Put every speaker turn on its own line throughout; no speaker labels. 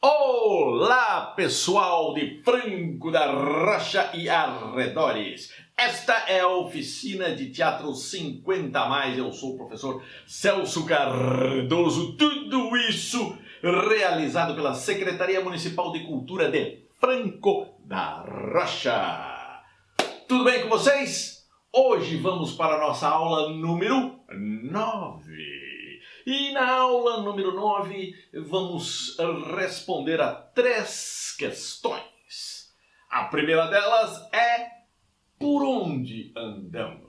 Olá, pessoal de Franco da Rocha e arredores. Esta é a oficina de teatro 50+. Eu sou o professor Celso Cardoso. Tudo isso realizado pela Secretaria Municipal de Cultura de Franco da Rocha. Tudo bem com vocês? Hoje vamos para a nossa aula número 9. E na aula número 9 vamos responder a 3 questões. A primeira delas é: por onde andamos?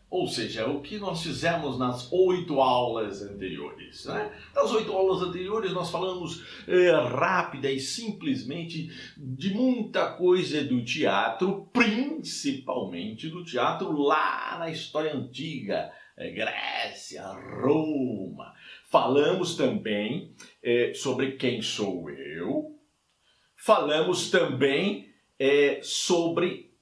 Ou seja, o que nós fizemos nas 8 aulas anteriores, né? Nas 8 aulas anteriores nós falamos rápida e simplesmente de muita coisa do teatro, principalmente do teatro lá na história antiga, Grécia, Roma. Falamos também sobre quem sou eu. Falamos também sobre...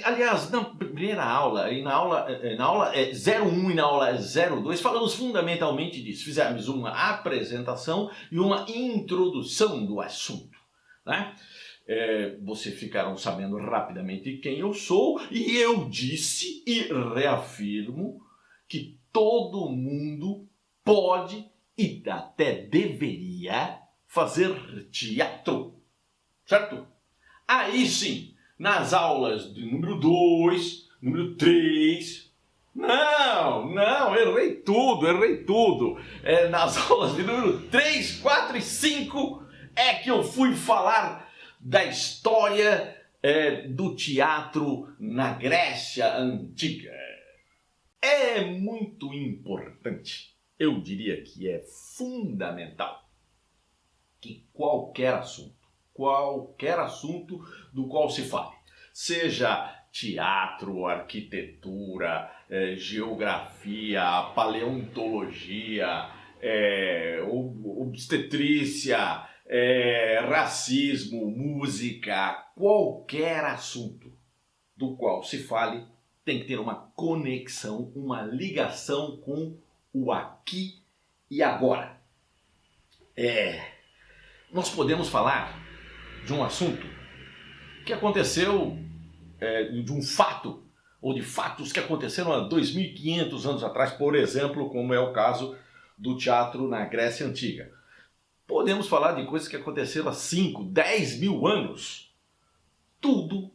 Aliás, na primeira aula, e na aula 01 e na aula 02, falamos fundamentalmente disso. Fizemos uma apresentação e uma introdução do assunto, né? Vocês ficaram sabendo rapidamente quem eu sou, e eu disse e reafirmo que todo mundo pode e até deveria fazer teatro, certo? Aí sim, nas aulas de número 2, número 3... Não, errei tudo. Nas aulas de número 3, 4 e 5 é que eu fui falar da história do teatro na Grécia Antiga. É muito importante, eu diria que é fundamental, que qualquer assunto do qual se fale, seja teatro, arquitetura, geografia, paleontologia, obstetrícia, racismo, música, qualquer assunto do qual se fale tem que ter uma conexão, uma ligação com o aqui e agora. Nós podemos falar de um assunto que aconteceu, de um fato, ou de fatos que aconteceram há 2.500 anos atrás, por exemplo, como é o caso do teatro na Grécia Antiga. Podemos falar de coisas que aconteceram há 5, 10 mil anos. Tudo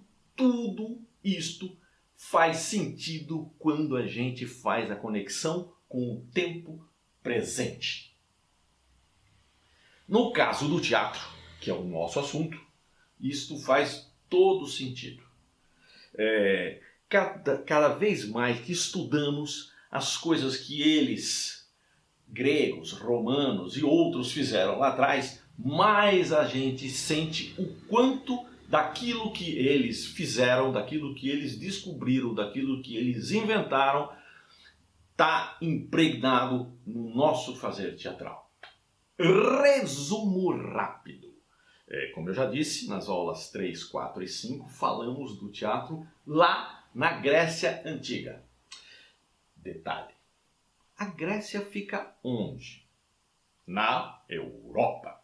isto faz sentido quando a gente faz a conexão com o tempo presente. No caso do teatro, que é o nosso assunto, isto faz todo sentido. Cada vez mais que estudamos as coisas que eles, gregos, romanos e outros fizeram lá atrás, mais a gente sente o quanto daquilo que eles fizeram, daquilo que eles descobriram, daquilo que eles inventaram, está impregnado no nosso fazer teatral. Resumo rápido. Como eu já disse, nas aulas 3, 4 e 5, falamos do teatro lá na Grécia Antiga. Detalhe, a Grécia fica onde? Na Europa.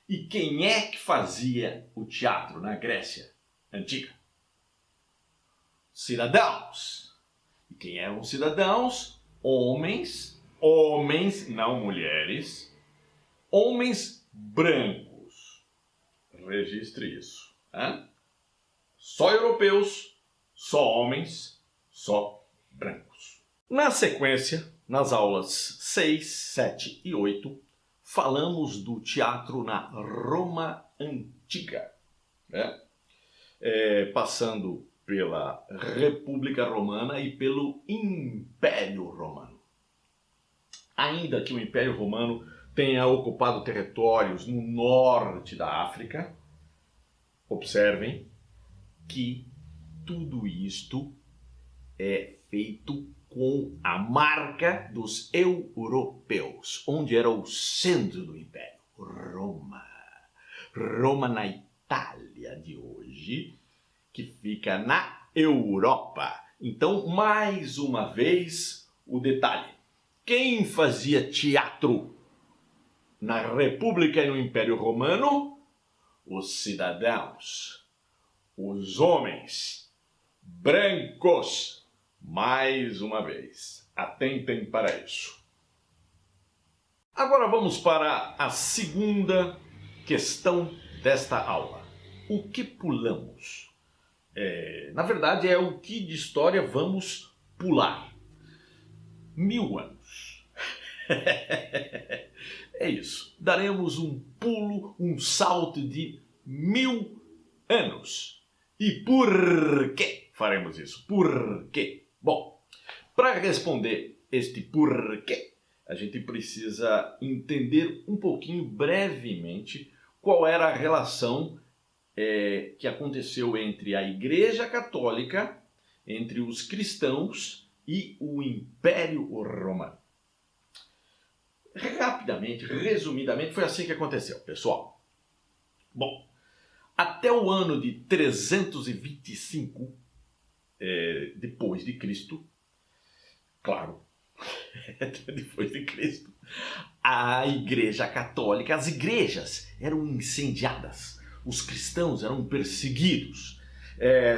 E quem é que fazia o teatro na Grécia Antiga? Cidadãos. E quem eram os cidadãos? Homens, não mulheres, homens brancos. Registre isso. Só europeus, só homens, só brancos. Na sequência, nas aulas 6, 7 e 8, falamos do teatro na Roma Antiga, né? Passando pela República Romana e pelo Império Romano. Ainda que o Império Romano tenha ocupado territórios no norte da África, observem que tudo isto é feito com a marca dos europeus, onde era o centro do Império, Roma. Roma na Itália de hoje, que fica na Europa. Então, mais uma vez, o detalhe. Quem fazia teatro na República e no Império Romano? Os cidadãos, os homens brancos. Mais uma vez, atentem para isso. Agora vamos para a segunda questão desta aula. O que pulamos? Na verdade, é o que de história vamos pular. 1000 anos. É isso. Daremos um pulo, um salto de 1000 anos. E por que faremos isso? Por quê? Bom, para responder este porquê, a gente precisa entender um pouquinho brevemente qual era a relação que aconteceu entre a Igreja Católica, entre os cristãos e o Império Romano. Rapidamente, resumidamente, foi assim que aconteceu, pessoal. Bom, até o ano de 325 depois de Cristo, claro, depois de Cristo, a Igreja Católica, as igrejas eram incendiadas, os cristãos eram perseguidos,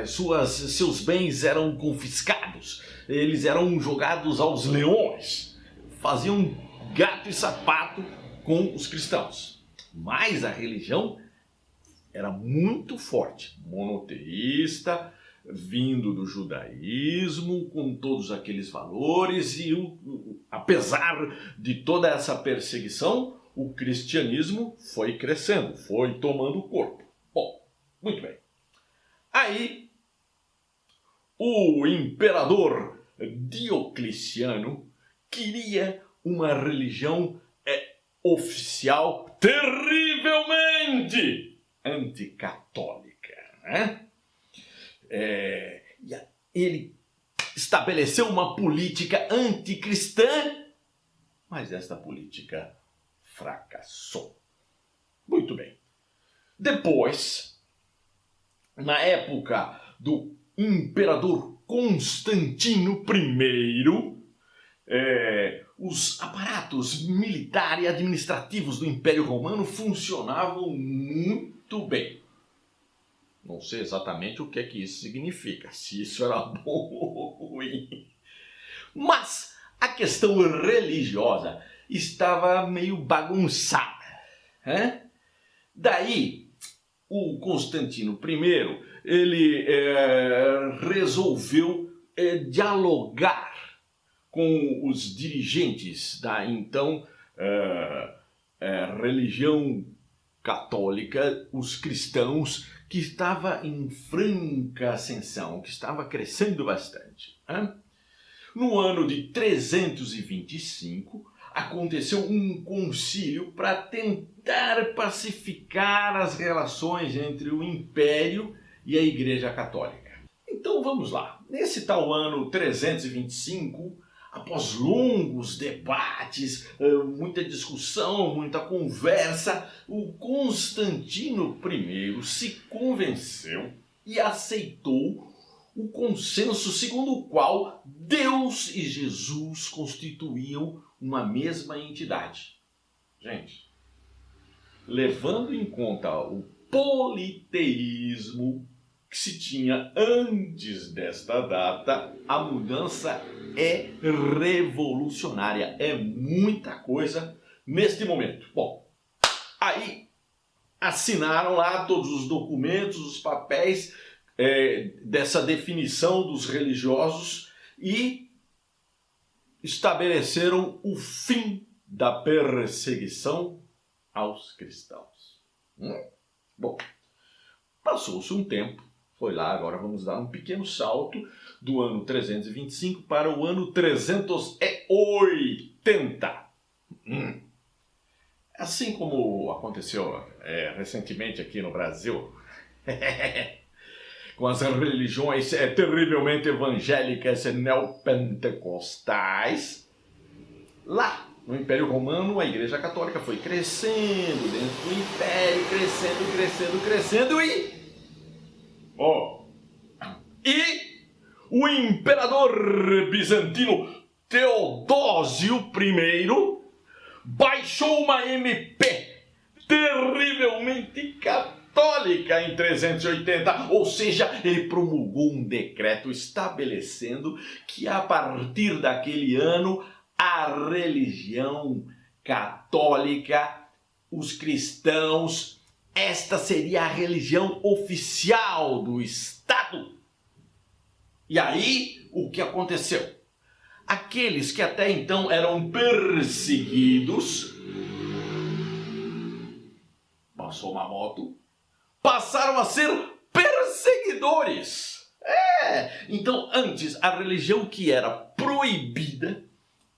seus bens eram confiscados, eles eram jogados aos leões, faziam gato e sapato com os cristãos. Mas a religião era muito forte, monoteísta, vindo do judaísmo, com todos aqueles valores, e apesar de toda essa perseguição, o cristianismo foi crescendo, foi tomando corpo. Bom, muito bem. Aí, o imperador Diocleciano queria uma religião oficial terrivelmente anticatólica, né? Ele estabeleceu uma política anticristã, mas esta política fracassou. Muito bem. Depois, na época do imperador Constantino I, os aparatos militares e administrativos do Império Romano funcionavam muito bem. Não sei exatamente o que é que isso significa, se isso era bom ou ruim. Mas a questão religiosa estava meio bagunçada. Daí, o Constantino I, ele resolveu dialogar com os dirigentes da então religião católica, os cristãos, que estava em franca ascensão, que estava crescendo bastante. No ano de 325, aconteceu um concílio para tentar pacificar as relações entre o Império e a Igreja Católica. Então vamos lá. Nesse tal ano 325, após longos debates, muita discussão, muita conversa, o Constantino I se convenceu e aceitou o consenso segundo o qual Deus e Jesus constituíam uma mesma entidade. Gente, levando em conta o politeísmo que se tinha antes desta data, a mudança é revolucionária, é muita coisa neste momento. Bom, aí assinaram lá todos os documentos, os papéis dessa definição dos religiosos e estabeleceram o fim da perseguição aos cristãos. Bom, passou-se um tempo. Foi lá, agora vamos dar um pequeno salto do ano 325 para o ano 380. Assim como aconteceu recentemente aqui no Brasil, com as religiões terrivelmente evangélicas e neopentecostais, lá no Império Romano a Igreja Católica foi crescendo dentro do Império, crescendo e o imperador bizantino Teodósio I baixou uma MP terrivelmente católica em 380, ou seja, ele promulgou um decreto estabelecendo que a partir daquele ano a religião católica, os cristãos, esta seria a religião oficial do Estado. E aí, o que aconteceu? Aqueles que até então eram perseguidos, passou uma moto, passaram a ser perseguidores. Então antes a religião que era proibida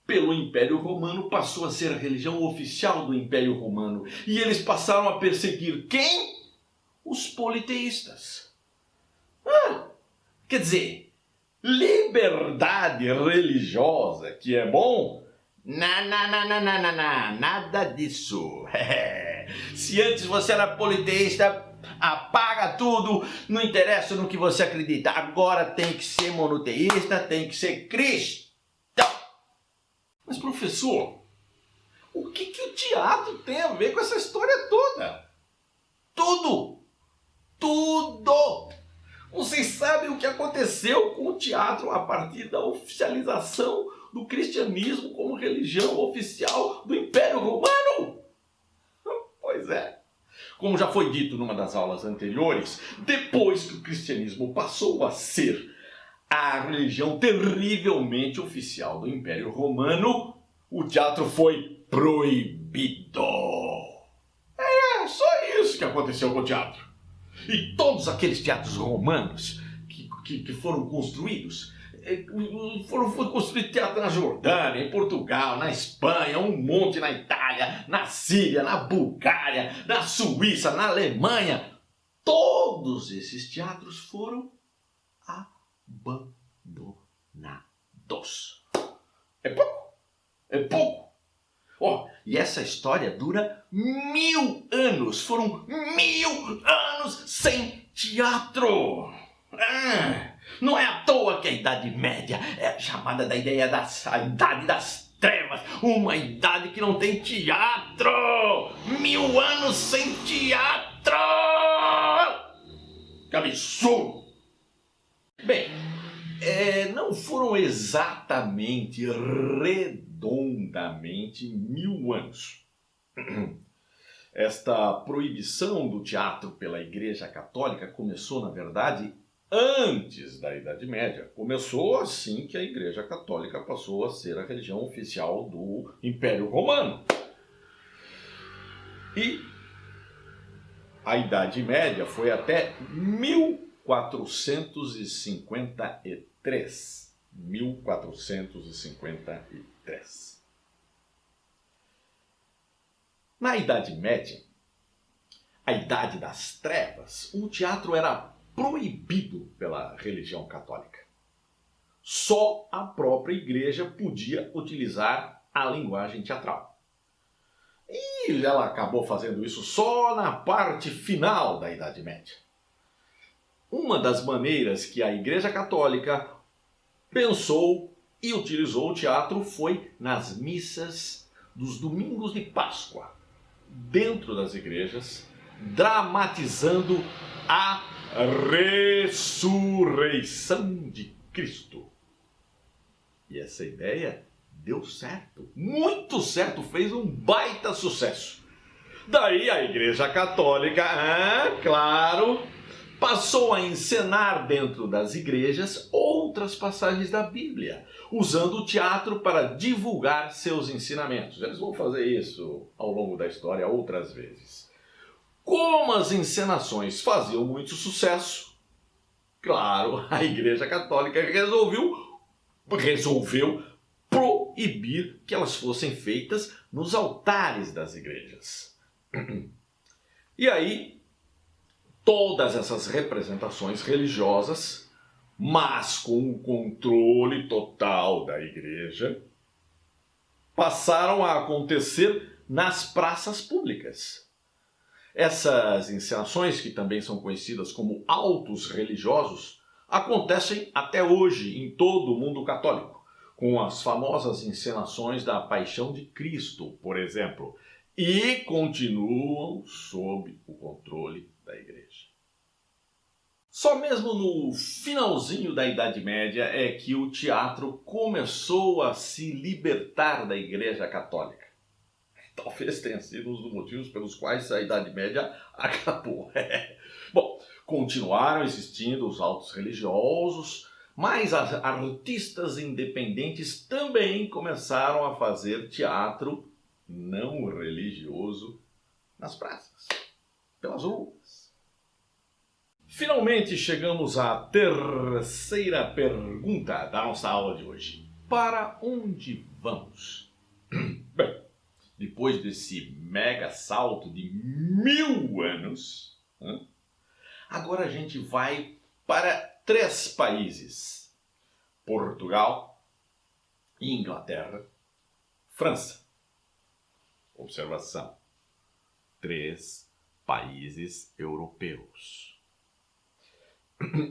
pelo Império Romano passou a ser a religião oficial do Império Romano. E eles passaram a perseguir quem? Os politeístas. Quer dizer, liberdade religiosa, que é bom? Nada disso. Se antes você era politeísta, apaga tudo, não interessa no que você acredita. Agora tem que ser monoteísta, tem que ser cristão. Mas professor, o que o teatro tem a ver com essa história toda? Tudo! Vocês sabem o que aconteceu com o teatro a partir da oficialização do cristianismo como religião oficial do Império Romano? Pois é. Como já foi dito numa das aulas anteriores, depois que o cristianismo passou a ser a religião terrivelmente oficial do Império Romano, o teatro foi proibido. Só isso que aconteceu com o teatro. E todos aqueles teatros romanos que foram construídos, foi construído teatro na Jordânia, em Portugal, na Espanha, um monte na Itália, na Síria, na Bulgária, na Suíça, na Alemanha. Todos esses teatros foram abandonados. É pouco. E essa história dura 1000 anos. Foram 1000 anos sem teatro. Não é à toa que a Idade Média é chamada da ideia da Idade das Trevas. Uma idade que não tem teatro. 1000 anos sem teatro. Que absurdo. Bem, não foram exatamente redondamente 1000 anos. Esta proibição do teatro pela Igreja Católica começou, na verdade, antes da Idade Média. Começou assim que a Igreja Católica passou a ser a religião oficial do Império Romano. E a Idade Média foi até 1453. 1453. Na Idade Média, a Idade das Trevas, o teatro era proibido pela religião católica. Só a própria igreja podia utilizar a linguagem teatral. E ela acabou fazendo isso só na parte final da Idade Média. Uma das maneiras que a Igreja Católica pensou e utilizou o teatro foi nas missas dos domingos de Páscoa, dentro das igrejas, dramatizando a ressurreição de Cristo. E essa ideia deu certo, muito certo, fez um baita sucesso. Daí a Igreja Católica, claro, passou a encenar dentro das igrejas outras passagens da Bíblia, usando o teatro para divulgar seus ensinamentos. Eles vão fazer isso ao longo da história outras vezes. Como as encenações faziam muito sucesso, claro, a Igreja Católica resolveu proibir que elas fossem feitas nos altares das igrejas. E aí, todas essas representações religiosas, mas com o controle total da igreja, passaram a acontecer nas praças públicas. Essas encenações, que também são conhecidas como autos religiosos, acontecem até hoje em todo o mundo católico, com as famosas encenações da Paixão de Cristo, por exemplo, e continuam sob o controle da Igreja. Só mesmo no finalzinho da Idade Média é que o teatro começou a se libertar da Igreja Católica. Talvez tenha sido um dos motivos pelos quais a Idade Média acabou. Bom, continuaram existindo os autos religiosos, mas artistas independentes também começaram a fazer teatro não religioso nas praças, pelas ruas. Finalmente chegamos à terceira pergunta da nossa aula de hoje. Para onde vamos? Bem, depois desse mega salto de 1000 anos, agora a gente vai para 3 países: Portugal, Inglaterra, França. Observação: 3 países europeus.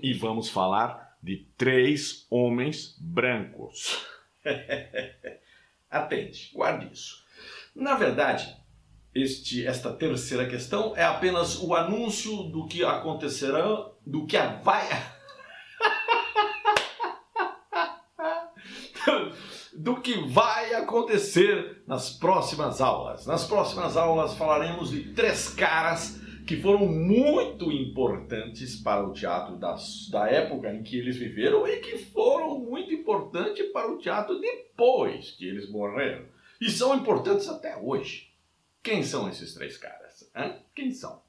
E vamos falar de 3 homens brancos. Atente, guarde isso. Na verdade, esta terceira questão é apenas o anúncio do que acontecerá, do que vai... do que vai acontecer nas próximas aulas. Nas próximas aulas falaremos de 3 caras que foram muito importantes para o teatro da época em que eles viveram e que foram muito importantes para o teatro depois que eles morreram. E são importantes até hoje. Quem são esses 3 caras? Quem são?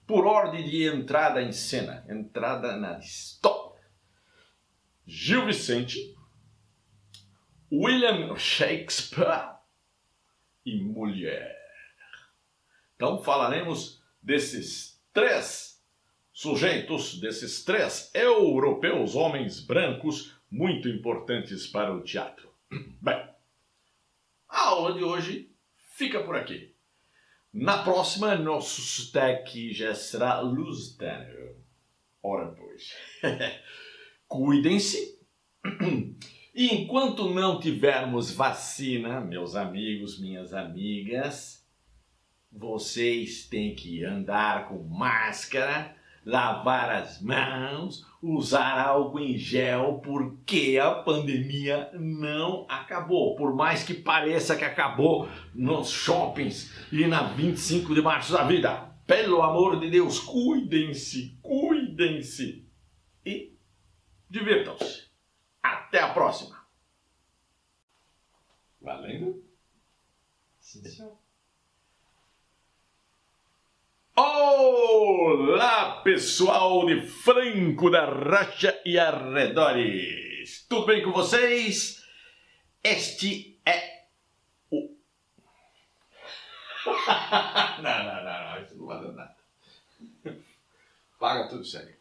Por ordem de entrada em cena, entrada na história: Gil Vicente, William Shakespeare e mulher. Então falaremos desses 3 sujeitos, desses 3 europeus, homens brancos, muito importantes para o teatro. Bem, a aula de hoje fica por aqui. Na próxima, nosso sotaque já será lusitano. Ora pois. Cuidem-se. E enquanto não tivermos vacina, meus amigos, minhas amigas, vocês têm que andar com máscara, lavar as mãos, usar álcool em gel, porque a pandemia não acabou. Por mais que pareça que acabou nos shoppings e na 25 de março da vida. Pelo amor de Deus, cuidem-se, cuidem-se e divirtam-se. Até a próxima. Valendo? Sim, senhor. Olá, pessoal de Franco da Rocha e arredores! Tudo bem com vocês? Este é o... Não, isso não vai dar nada. Paga tudo sério.